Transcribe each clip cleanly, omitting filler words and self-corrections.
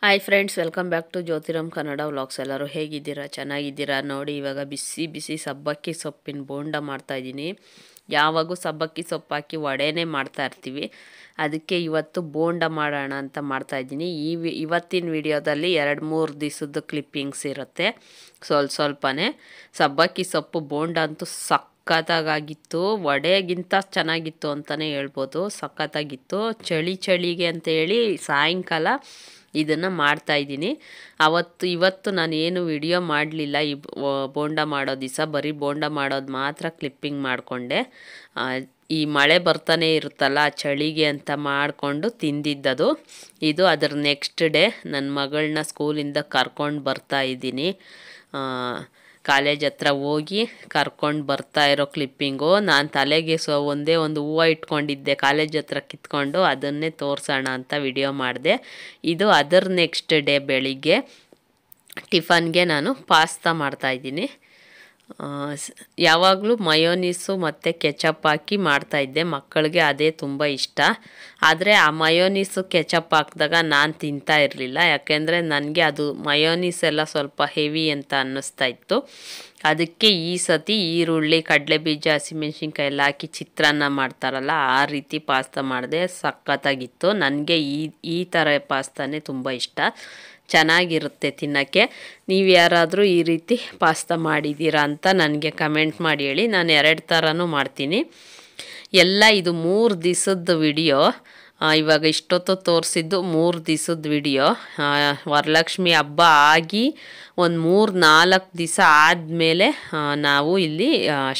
Hi friends, welcome back to Jyothiram Kannada vlogs. ಎಲ್ಲರೂ ಹೇಗಿದ್ದೀರಾ? ಚೆನ್ನಾಗಿದ್ದೀರಾ? ನೋಡಿ, ಇವಾಗ ಬಿಸಿ ಬಿಸಿ ಸಬ್ಬಕ್ಕಿ ಸೊಪ್ಪಿನ ಬೋಂಡ ಮಾಡ್ತಾಯಿದ್ದೀನಿ. ಯಾವಾಗೂ ಸಬ್ಬಕ್ಕಿ ಸೊಪ್ಪು ಹಾಕಿ ವಡೆನೇ ಮಾಡ್ತಾ ಇರ್ತೀವಿ. ಅದಕ್ಕೆ ಇವತ್ತು ಬೋಂಡ ಮಾಡೋಣ ಅಂತ ಮಾಡ್ತಾಯಿದ್ದೀನಿ. ಇವತ್ತಿನ ವಿಡಿಯೋದಲ್ಲಿ 2-3 ದಿವಸದ ಕ್ಲಿಪ್ಪಿಂಗ್ಸ್ ಇರುತ್ತೆ. ಸ್ವಲ್ಪನೇ ಸಬ್ಬಕ್ಕಿ ಸೊಪ್ಪು ಬೋಂಡ ಅಂತೂ ಸಖತ್ತಾಗಿತ್ತು. ವಡೆಗಿಂತ ಚೆನ್ನಾಗಿತ್ತು ಅಂತಲೇ ಹೇಳ್ಬೋದು. ಸಖತ್ತಾಗಿತ್ತು. ಚಳಿಗೆ ಅಂತೇಳಿ ಸಾಯಂಕಾಲ ಇದನ್ನು ಮಾಡ್ತಾಯಿದ್ದೀನಿ. ಇವತ್ತು ನಾನು ಏನು ವಿಡಿಯೋ ಮಾಡಲಿಲ್ಲ. ಬೋಂಡ ಮಾಡೋ ದಿವಸ ಬರೀ ಬೋಂಡ ಮಾಡೋದು ಮಾತ್ರ ಕ್ಲಿಪ್ಪಿಂಗ್ ಮಾಡಿಕೊಂಡೆ. ಈ ಮಳೆ ಬರ್ತಾನೆ ಇರುತ್ತಲ್ಲ, ಚಳಿಗೆ ಅಂತ ಮಾಡಿಕೊಂಡು ತಿಂದಿದ್ದದು. ಇದು ಅದರ ನೆಕ್ಸ್ಟ್ ಡೇ ನನ್ನ ಮಗಳನ್ನ ಸ್ಕೂಲಿಂದ ಕರ್ಕೊಂಡು ಬರ್ತಾಯಿದ್ದೀನಿ. ಕಾಲೇಜ್ ಹತ್ರ ಹೋಗಿ ಕರ್ಕೊಂಡು ಬರ್ತಾ ಇರೋ ಕ್ಲಿಪ್ಪಿಂಗು. ನಾನು ತಲೆಗೆ ಒಂದೇ ಒಂದು ಹೂವು ಇಟ್ಕೊಂಡಿದ್ದೆ, ಕಾಲೇಜ್ ಹತ್ರ ಕಿತ್ಕೊಂಡು ಅದನ್ನೇ ತೋರಿಸೋಣ ಅಂತ ವಿಡಿಯೋ ಮಾಡಿದೆ. ಇದು ಅದರ ನೆಕ್ಸ್ಟ್ ಡೇ ಬೆಳಿಗ್ಗೆ ಟಿಫನ್ಗೆ ನಾನು ಪಾಸ್ತಾ ಮಾಡ್ತಾಯಿದ್ದೀನಿ. ಯಾವಾಗಲೂ ಮಯೋನೀಸು ಮತ್ತು ಕೆಚಪ್ ಹಾಕಿ ಮಾಡ್ತಾಯಿದ್ದೆ. ಮಕ್ಕಳಿಗೆ ಅದೇ ತುಂಬ ಇಷ್ಟ. ಆದರೆ ಆ ಮಯೋನೀಸು ಕೆಚಪ್ ಹಾಕಿದಾಗ ನಾನು ತಿಂತಾ ಇರಲಿಲ್ಲ. ಯಾಕೆಂದರೆ ನನಗೆ ಅದು ಮಯೋನೀಸ್ ಎಲ್ಲ ಸ್ವಲ್ಪ ಹೆವಿ ಅಂತ ಅನ್ನಿಸ್ತಾ ಇತ್ತು. ಅದಕ್ಕೆ ಈ ಸತಿ ಈರುಳ್ಳಿ, ಕಡಲೆಬೀಜ, ಹಸಿಮೆಣ್ಸಿನ್ಕಾಯಿ ಎಲ್ಲ ಹಾಕಿ ಚಿತ್ರಾನ್ನ ಮಾಡ್ತಾರಲ್ಲ, ಆ ರೀತಿ ಪಾಸ್ತಾ ಮಾಡಿದೆ. ಸಖತ್ತಾಗಿತ್ತು. ನನಗೆ ಈ ಥರ ಪಾಸ್ತಾನೇ ತುಂಬ ಇಷ್ಟ. ಚೆನ್ನಾಗಿರುತ್ತೆ ತಿನ್ನೋಕ್ಕೆ. ನೀವು ಯಾರಾದರೂ ಈ ರೀತಿ ಪಾಸ್ತಾ ಮಾಡಿದ್ದೀರಾ ಅಂತ ನನಗೆ ಕಮೆಂಟ್ ಮಾಡಿ ಹೇಳಿ. ನಾನು 2 ಥರನೂ ಮಾಡ್ತೀನಿ. ಇದು 3 ದಿವಸದ ವಿಡಿಯೋ. ಇವಾಗ ಇಷ್ಟೊತ್ತು ತೋರಿಸಿದ್ದು 3 ದಿವಸದ ವಿಡಿಯೋ. ವರಲಕ್ಷ್ಮಿ ಹಬ್ಬ ಆಗಿ ಒಂದು 3-4 ದಿವಸ ಆದಮೇಲೆ ನಾವು ಇಲ್ಲಿ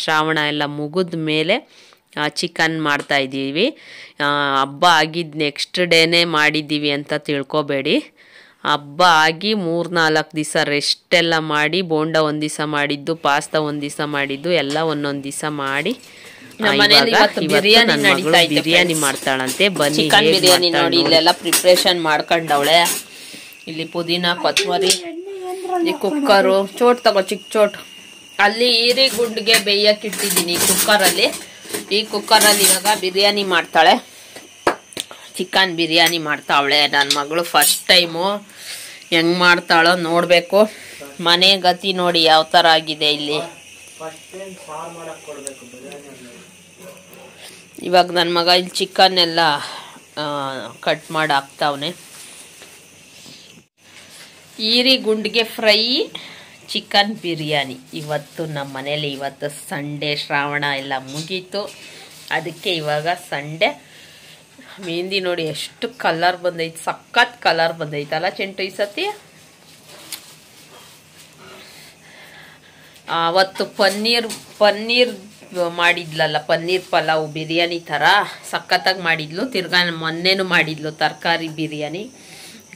ಶ್ರಾವಣ ಎಲ್ಲ ಮುಗಿದ ಮೇಲೆ ಚಿಕನ್ ಮಾಡ್ತಾಯಿದ್ದೀವಿ. ಹಬ್ಬ ಆಗಿದ್ದು ನೆಕ್ಸ್ಟ್ ಡೇನೇ ಮಾಡಿದ್ದೀವಿ ಅಂತ ತಿಳ್ಕೊಬೇಡಿ. ಹಬ್ಬ ಆಗಿ 3-4 ದಿವಸ ರೆಸ್ಟೆಲ್ಲ ಮಾಡಿ, ಬೋಂಡ ಒಂದು ದಿವಸ ಮಾಡಿದ್ದು, ಪಾಸ್ತಾ ಒಂದು ದಿವಸ ಮಾಡಿದ್ದು, ಎಲ್ಲ ಒಂದೊಂದು ದಿವಸ ಮಾಡಿ ಬಿರಿಯಾನಿ ಮಾಡ್ತಾಳಂತೆ. ಬನ್ನಿ, ಚಿಕನ್ ಬಿರಿಯಾನಿ ನೋಡಿ. ಇಲ್ಲೆಲ್ಲ ಪ್ರಿಪ್ರೇಷನ್ ಮಾಡ್ಕೊಂಡವಳೆ. ಇಲ್ಲಿ ಪುದೀನ, ಕೊತ್ತಂಬರಿ, ಈ ಕುಕ್ಕರು, ಚೋಟ್ ತಗೋ, ಚಿಕ್ಕ ಚೋಟ್. ಅಲ್ಲಿ ಈರಿ ಗುಂಡಿಗೆ ಬೇಯಕ್ಕೆ ಇಟ್ಟಿದ್ದೀನಿ ಕುಕ್ಕರಲ್ಲಿ. ಈ ಕುಕ್ಕರಲ್ಲಿ ಇವಾಗ ಬಿರಿಯಾನಿ ಮಾಡ್ತಾಳೆ. ಚಿಕನ್ ಬಿರಿಯಾನಿ ಮಾಡ್ತಾವಳೆ ನನ್ನ ಮಗಳು. First time. ಹೆಂಗೆ ಮಾಡ್ತಾಳೋ ನೋಡಬೇಕು. ಮನೆ ಗತಿ ನೋಡಿ ಯಾವ ಥರ ಆಗಿದೆ ಇಲ್ಲಿ. ಇವಾಗ ನನ್ನ ಮಗ ಇಲ್ಲಿ ಚಿಕನ್ ಎಲ್ಲ ಕಟ್ ಮಾಡಿ ಹಾಕ್ತಾವನೆ. ಈರಿ ಗುಂಡಿಗೆ ಫ್ರೈ, ಚಿಕನ್ ಬಿರಿಯಾನಿ ಇವತ್ತು ನಮ್ಮ ಮನೇಲಿ. ಇವತ್ತು ಸಂಡೇ, ಶ್ರಾವಣ ಎಲ್ಲ ಮುಗೀತು. ಅದಕ್ಕೆ ಇವಾಗ ಸಂಡೇ. ಮೆಹಂದಿ ನೋಡಿ ಎಷ್ಟು ಕಲರ್ ಬಂದೈತೆ. ಸಖತ್ ಕಲರ್ ಬಂದೈತಲ್ಲ ಚೆಂಟು ಈ ಸತಿ. ಅವತ್ತು ಪನ್ನೀರ್ ಮಾಡಿದ್ಲಲ್ಲ, ಪನ್ನೀರ್ ಪಲಾವ್ ಬಿರಿಯಾನಿ ಥರ ಸಖತ್ತಾಗಿ ಮಾಡಿದ್ಲು. ತಿರ್ಗಾ ಮೊನ್ನೆನೂ ಮಾಡಿದ್ಲು ತರಕಾರಿ ಬಿರಿಯಾನಿ,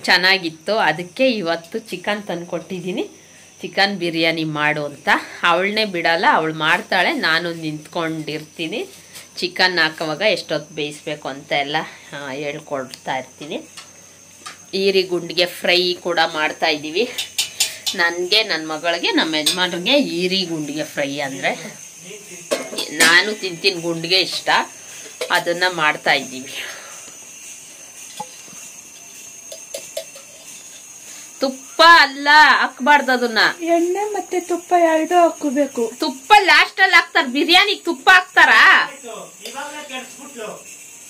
ಚೆನ್ನಾಗಿತ್ತು. ಅದಕ್ಕೆ ಇವತ್ತು ಚಿಕನ್ ತಂದುಕೊಟ್ಟಿದ್ದೀನಿ. ಚಿಕನ್ ಬಿರಿಯಾನಿ ಮಾಡು ಅಂತ. ಅವಳನ್ನೇ ಬಿಡಲ್ಲ, ಅವಳು ಮಾಡ್ತಾಳೆ, ನಾನು ನಿಂತ್ಕೊಂಡಿರ್ತೀನಿ. ಚಿಕನ್ ಹಾಕೋವಾಗ ಎಷ್ಟೊತ್ತು ಬೇಯಿಸ್ಬೇಕು ಅಂತ ಎಲ್ಲ ಹೇಳ್ಕೊಡ್ತಾ ಇರ್ತೀನಿ. ಈರಿ ಗುಂಡಿಗೆ ಫ್ರೈ ಕೂಡ ಮಾಡ್ತಾಯಿದ್ದೀವಿ. ನನಗೆ, ನನ್ನ ಮಗಳಿಗೆ, ನಮ್ಮ ಯಜಮಾನ್ರಿಗೆ ಈರಿ ಗುಂಡಿಗೆ ಫ್ರೈ ಅಂದರೆ, ನಾನು ತಿಂತೀನಿ, ಗುಂಡಿಗೆ ಇಷ್ಟ. ಅದನ್ನು ಮಾಡ್ತಾಯಿದ್ದೀವಿ. ತುಪ್ಪ ಅಲ್ಲ ಹಾಕ್ಬಾರ್ದು, ಅದನ್ನ ಎಣ್ಣೆ ಮತ್ತೆ ತುಪ್ಪ 2 ಹಾಕಬೇಕು. ತುಪ್ಪ ಲಾಸ್ಟ್ ಅಲ್ಲಿ ಹಾಕ್ತಾರ. ಬಿರಿಯಾನಿಗೆ ತುಪ್ಪ ಹಾಕ್ತಾರ?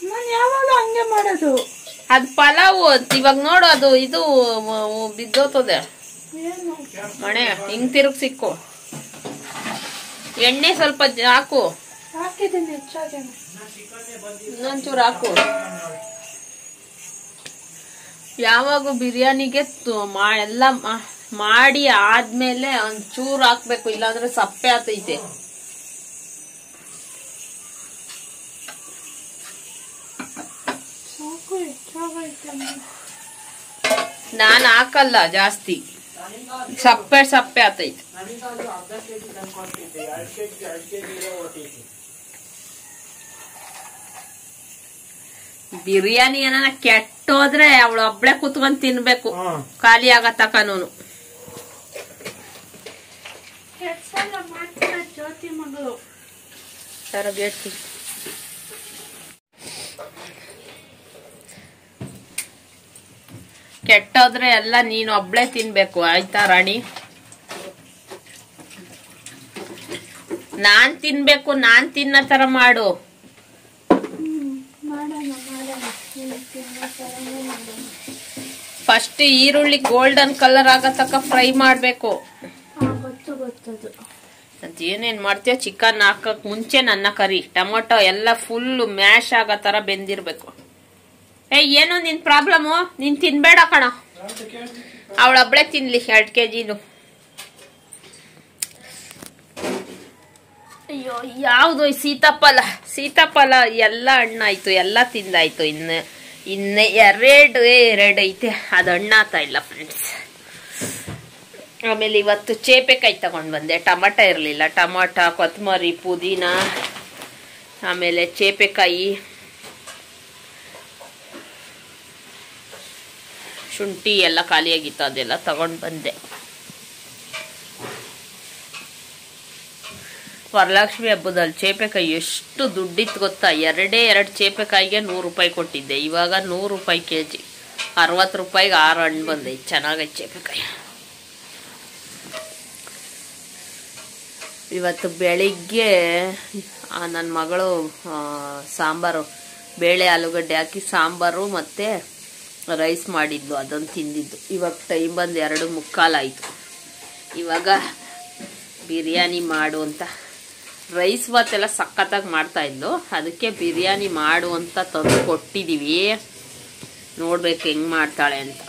ನಾನು ಯಾವಾಗಲೂ ಹಂಗೆ ಮಾಡೋದು. ಅದು ಪಲಾವ್. ಇವಾಗ ನೋಡು, ಅದು ಇದು ಬಿದ್ದೋತದೆ ಮಣೆ. ಹಿಂಗ್ ತಿರುಗ್ ಸಿಕ್ಕು. ಎಣ್ಣೆ ಸ್ವಲ್ಪ ಹಾಕು. ಹಾಕಿದ್ದೀನಿ, ಹೆಚ್ಚಾಗಿ ಇನ್ನೊಂಚೂರು ಹಾಕು. ಯಾವಾಗ ಬಿರಿಯಾನಿಗೆ ಎಲ್ಲ ಮಾಡಿ ಆದ್ಮೇಲೆ ಒಂಚೂರು ಹಾಕ್ಬೇಕು, ಇಲ್ಲಾಂದ್ರೆ ಸಪ್ಪೆ ಆತೈತೆ. ನಾನು ಹಾಕಲ್ಲ ಜಾಸ್ತಿ, ಸಪ್ಪೆ ಆತೈತೆ. ಬಿರಿಯಾನಿ ಏನ ಕೆಟ್ಟೋದ್ರೆ ಅವಳು ಒಬ್ಳೆ ಕುತ್ಕೊಂಡ್ ತಿನ್ಬೇಕು, ಖಾಲಿ ಆಗತ್ತಕನೂ. ಜ್ಯೋತಿ ಮಗಳು ತರಬೇತಿ. ಕೆಟ್ಟೋದ್ರೆ ಎಲ್ಲ ನೀನು ಒಬ್ಳೆ ತಿನ್ಬೇಕು ಆಯ್ತಾ ರಾಣಿ? ನಾನ್ ತಿನ್ಬೇಕು, ನಾನ್ ತಿನ್ನೋ ತರ ಮಾಡು. ಫಸ್ಟ್ ಈರುಳ್ಳಿ ಗೋಲ್ಡನ್ ಕಲರ್ ಆಗೋ ತನಕ ಫ್ರೈ ಮಾಡ್ಬೇಕು. ಅದೇನೇನ್ ಮಾಡ್ತೀಯ, ಚಿಕನ್ ಹಾಕಕ್ ಮುಂಚೆ ನನ್ನ ಕರಿ. ಟೊಮೊಟೊ ಎಲ್ಲ ಫುಲ್ ಮ್ಯಾಶ್ ಆಗೋ ತರ ಬೆಂದಿರ್ಬೇಕು. ಏನು ನಿನ್ ಪ್ರಾಬ್ಲಮು? ನೀನ್ ತಿನ್ಬೇಡ ಕಣ, ಅವಳೊಬ್ಳೆ ತಿನ್ಲಿ 2 kgನು. ಅಯ್ಯೋ ಯಾವ್ದು ಸೀತಾಫಲ ಎಲ್ಲ ಹಣ್ಣಾಯ್ತು, ಎಲ್ಲ ತಿಂದಾಯ್ತು. ಇನ್ನು ಎರಡು ಐತೆ, ಅದು ಹಣ್ಣಾಗ್ತಾ ಇಲ್ಲ ಫ್ರೆಂಡ್ಸ್. ಆಮೇಲೆ ಇವತ್ತು ಚೇಪೆಕಾಯಿ ತಗೊಂಡ್ ಬಂದೆ. ಟೊಮಟೊ ಇರಲಿಲ್ಲ, ಟೊಮಟೊ, ಕೊತ್ತಂಬರಿ, ಪುದೀನ, ಆಮೇಲೆ ಚೇಪೆಕಾಯಿ, ಶುಂಠಿ ಎಲ್ಲ ಖಾಲಿಯಾಗಿತ್ತು, ಅದೆಲ್ಲ ತಗೊಂಡ್ ಬಂದೆ. ವರಲಕ್ಷ್ಮಿ ಹಬ್ಬದಲ್ಲಿ ಚೇಪೆಕಾಯಿ ಎಷ್ಟು ದುಡ್ಡಿತ್ತು ಗೊತ್ತಾ? 2 ಚೇಪೆಕಾಯಿಗೆ 100 ರೂಪಾಯಿ ಕೊಟ್ಟಿದ್ದೆ. ಇವಾಗ 100 ರೂಪಾಯಿ kg, 60 ರೂಪಾಯಿಗೆ 6 ಹಣ್ಣು ಬಂದೈತೆ. ಚೆನ್ನಾಗೈತೆ ಚೇಪೆಕಾಯಿ. ಇವತ್ತು ಬೆಳಿಗ್ಗೆ ನನ್ನ ಮಗಳು ಸಾಂಬಾರು, ಬೇಳೆ ಆಲೂಗಡ್ಡೆ ಹಾಕಿ ಸಾಂಬಾರು ಮತ್ತೆ ರೈಸ್ ಮಾಡಿದ್ಲು, ಅದನ್ನು ತಿಂದಿದ್ದು. ಇವಾಗ ಟೈಮ್ ಬಂದು 2:45 ಆಯಿತು. ಇವಾಗ ಬಿರಿಯಾನಿ ಮಾಡು ಅಂತ, ರೈಸ್ ಭಾತೆಲ್ಲ ಸಖತ್ತಾಗಿ ಮಾಡ್ತಾ ಇದ್ಲು, ಅದಕ್ಕೆ ಬಿರಿಯಾನಿ ಮಾಡು ಅಂತ ತಂದು ಕೊಟ್ಟಿದ್ದೀವಿ. ನೋಡ್ಬೇಕು ಹೆಂಗ್ ಮಾಡ್ತಾಳೆ ಅಂತ.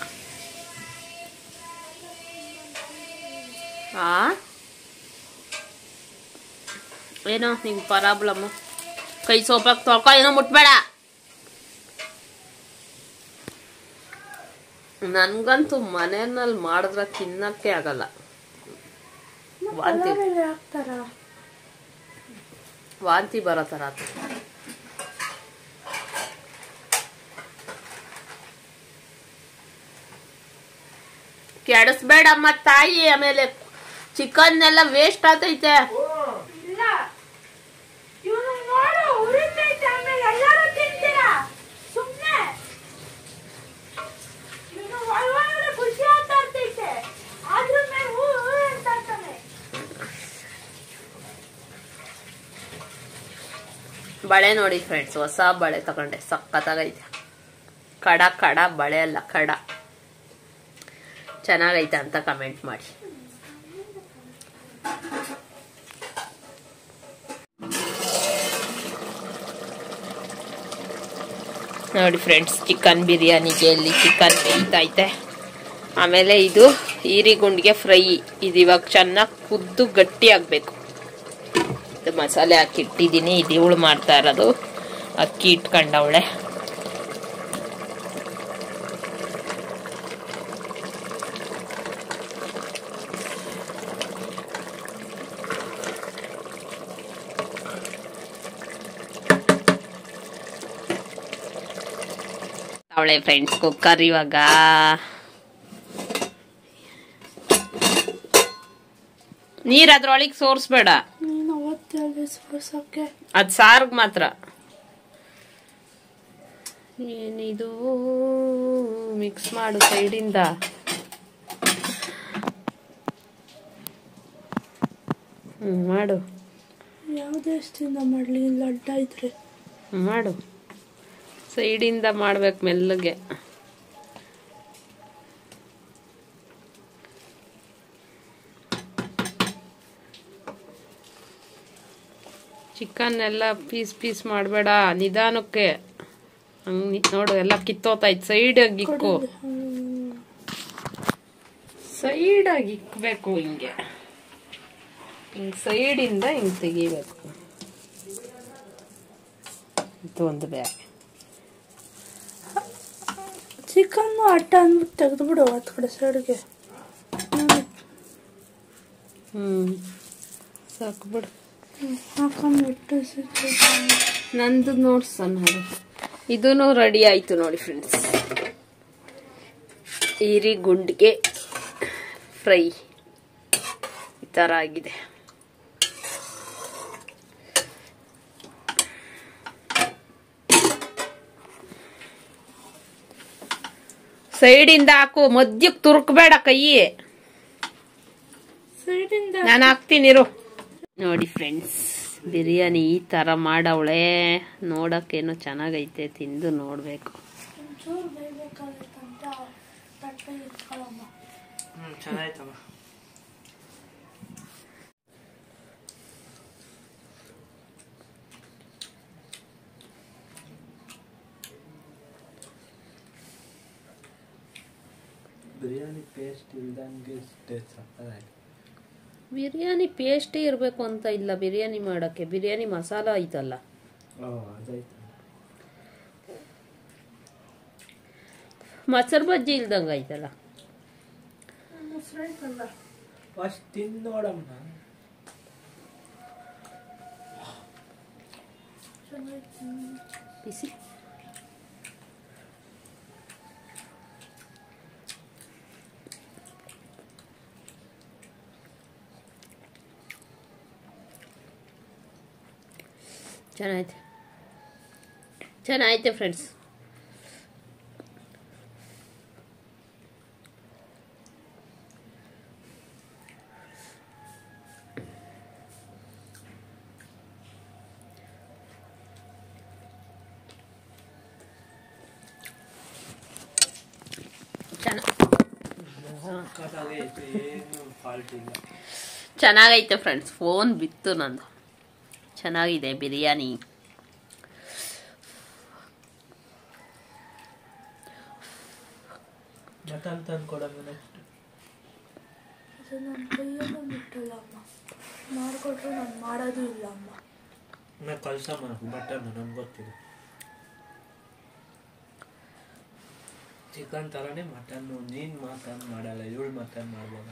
ಏನೋ ನಿಂಗೆ ಪ್ರಾಬ್ಲಮ್ಮು? ಕೈ ಸೋಪಾಗಿ ತೊಳ್ಕೊ, ಏನೋ ಮುಟ್ಬೇಡ. ನನ್ಗಂತೂ ಮನೆಯಲ್ಲಿ ಮಾಡಿದ್ರೆ ತಿನ್ನಕ್ಕೆ ಆಗಲ್ಲ, ವಾಂತಿ ಬರೋ ಥರ. ಕೆಡಿಸ್ಬೇಡಮ್ಮ ತಾಯಿ, ಆಮೇಲೆ ಚಿಕನ್ ಎಲ್ಲ ವೇಸ್ಟ್ ಆಗ್ತೈತೆ. ಬಳೆ ನೋಡಿ ಫ್ರೆಂಡ್ಸ್, ಹೊಸ ಬಳೆ ತಗೊಂಡೆ, ಸಖತ್ತಾಗೈತೆ. ಕಡ ಬಳೆ ಅಲ್ಲ, ಕಡ. ಚೆನ್ನಾಗೈತೆ ಅಂತ ಕಮೆಂಟ್ ಮಾಡಿ. ನೋಡಿ ಫ್ರೆಂಡ್ಸ್, ಚಿಕನ್ ಬಿರಿಯಾನಿಗೆ ಇಲ್ಲಿ ಚಿಕನ್ ಬೇಯ್ತೈತೆ. ಆಮೇಲೆ ಇದು ಈರಿಗುಂಡಿಗೆ ಫ್ರೈ. ಇದು ಇವಾಗ ಚೆನ್ನಾಗಿ ಕುದ್ದು ಗಟ್ಟಿ ಆಗ್ಬೇಕು. ಇದು ಮಸಾಲೆ ಹಾಕಿ ಇಟ್ಟಿದ್ದೀನಿ. ಇದು ಇವಳು ಮಾಡ್ತಾ ಇರೋದು, ಅಕ್ಕಿ ಇಟ್ಕೊಂಡವಳೆ. ಅವಳೆ ಫ್ರೆಂಡ್ಸ್ ಕುಕ್ಕರ್. ಇವಾಗ ನೀರ್ ಅದ್ರೊಳಗೆ ಸೋರ್ಸ್ಬೇಡ, ಅದ್ ಸಾರ್ಗ್ ಮಾತ್ರ. ಏನಿದು ಮಿಕ್ಸ್ ಮಾಡು ಸೈಡಿಂದ. ಮಾಡು. ಯಾವ್ದೆಷ್ಟಿಂದ ಮಾಡ್ಲಿ? ಲಡ್ಡ ಇದ್ರೆ ಮಾಡು, ಸೈಡಿಂದ ಮಾಡ್ಬೇಕು ಮೆಲ್ಲಗೆ. ಚಿಕನ್ ಎಲ್ಲ ಪೀಸ್ ಮಾಡಬೇಡ, ನಿಧಾನಕ್ಕೆ. ನೋಡು ಎಲ್ಲ ಕಿತ್ತೋತಾಯ್ತು. ಸೈಡಾಗಿ ಇಕ್ಕು, ಸೈಡಾಗಿ ಇಕ್ಬೇಕು. ಹಿಂಗೆ ಸೈಡಿಂದ ಹಿಂಗೆ ತೆಗಿಬೇಕು. ಇದು ಒಂದು ಬ್ಯಾಗ್ ಚಿಕನ್ ಅಟ್ಟ ಅಂದ್ಬಿಟ್ಟು ತೆಗೆದ್ಬಿಡು ಹತ್ ಕಡೆ ಸೈಡ್ಗೆ. ಸಾಕು ಬಿಡು. ಹಾಕೊಂಡ್ಬಿಟ್ಟು ನಂದು ನೋಡ್ಸಣ್ಣ. ಇದೂ ರೆಡಿ ಆಯ್ತು ನೋಡಿ ಫ್ರೆಂಡ್ಸ್. ಈರಿಗುಂಡಿಗೆ ಫ್ರೈ ಈ ಥರ ಆಗಿದೆ. ಸೈಡಿಂದ ಹಾಕು, ಮಧ್ಯಕ್ಕೆ ತುರುಕ್ಬೇಡ ಕೈ. ಸೈಡಿಂದ ನಾನು ಹಾಕ್ತೀನಿರು. ನೋಡಿ ಫ್ರೆಂಡ್ಸ್, ಬಿರಿಯಾನಿ ಈ ತರ ಮಾಡವಳೆ. ನೋಡಕ್ಕೇನೋ ಚೆನ್ನಾಗೈತೆ, ತಿಂದು ನೋಡ್ಬೇಕು. ಒಂಚೂರು ಬೇಯಬೇಕಾಗತ್ತಂತ ತಟ್ಟೆ ಇಟ್ಕೊಳ್ಳಮ್ಮ. ಚೆನ್ನಾಯ್ತಮ್ಮ. ಬಿರಿಯಾನಿ ಪೇಸ್ಟ್ ಇಲ್ದಂಗೆ ಸಕ್ಕತ್ತಾಯ್ತು. ಬಿರಿಯಾನಿ ಪೇಸ್ಟೇ ಇರಬೇಕು ಅಂತ ಇಲ್ಲ ಬಿರಿಯಾನಿ ಮಾಡಕ್ಕೆ. ಬಿರಿಯಾನಿ ಮಸಾಲ ಐತಲ್ಲ, ಅದಾಯ್ತು. ಮೊಸರು ಬಜ್ಜಿ ಇಲ್ದಂಗೆ ಐತಲ್ಲ. ಮೊಸರೈತಲ್ಲ, ಫಸ್ಟ್ ತಿಂದು ನೋಡಮ್ಮ. ಚೆನ್ನಾಗಿ ಬಿಸಿ ಚೆನ್ನಾಗೈತೆ ಫ್ರೆಂಡ್ಸ್. ಚೆನ್ನಾಗೈತೆ ಫ್ರೆಂಡ್ಸ್. ಫೋನ್ ಬಿತ್ತು ನಂದು. ಚೆನ್ನಾಗಿದೆ ಬಿರಿಯಾನಿ. ಮಟನ್ ತಂದು ಕೊಡಮ್ಮ ನೆಕ್ಸ್ಟ್. ಅದು ನನ್ನ ಕೈಯಲ್ಲೂ ಬಿಟ್ಟಲ್ಲ ಅಮ್ಮ. ಮಾಡಿಕೊಟ್ರು ನಾನು ಮಾಡೋದು ಇಲ್ಲ ಅಮ್ಮ. ನಾನು ಕಳ್ಸಮ್ಮ ಮಟನ್, ನಮ್ಗೆ ಗೊತ್ತಿದೆ. ಚಿಕನ್ ಥರನೇ ಮಟನ್ನು. ನೀನು ಮಟನ್ ಮಾಡಲ್ಲ, ಇವಳು ಮಟನ್ ಮಾಡ್ಬೋದ?